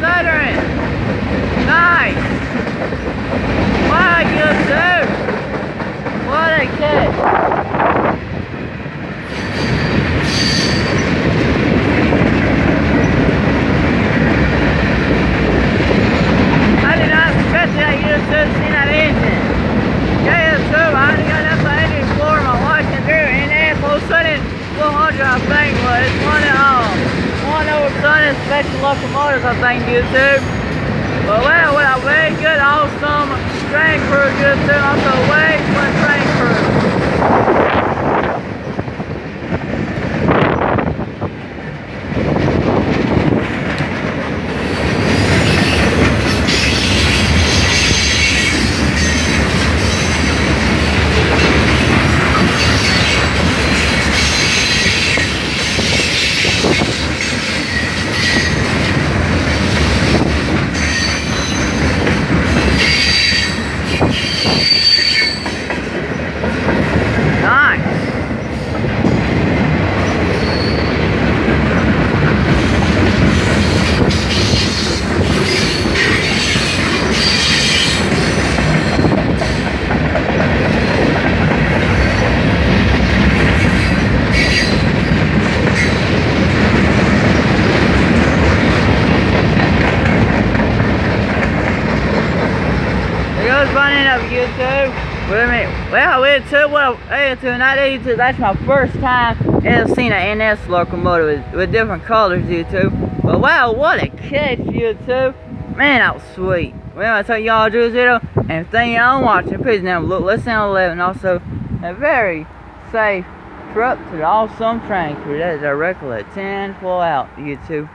stuttering. Nice. Wow, YouTube. What a catch. I did not expect that YouTube see that engine. Yeah, YouTube, I only got enough engine for my wife can do, and then all of a sudden, 400 I think was one over Sun Special Locomotives, I think, YouTube. But well, what a very good, awesome train crew, YouTube. Also, way fun train crew. Running up YouTube. Well, that's my first time ever seen an NS locomotive with different colors, YouTube. But wow, what a catch, YouTube. Man, that was sweet. Well, I tell y'all to do this video, and thank y'all for watching. Please now look, listen to 11. Also, a very safe trip to the awesome train crew. That is directly at 10 full out, YouTube.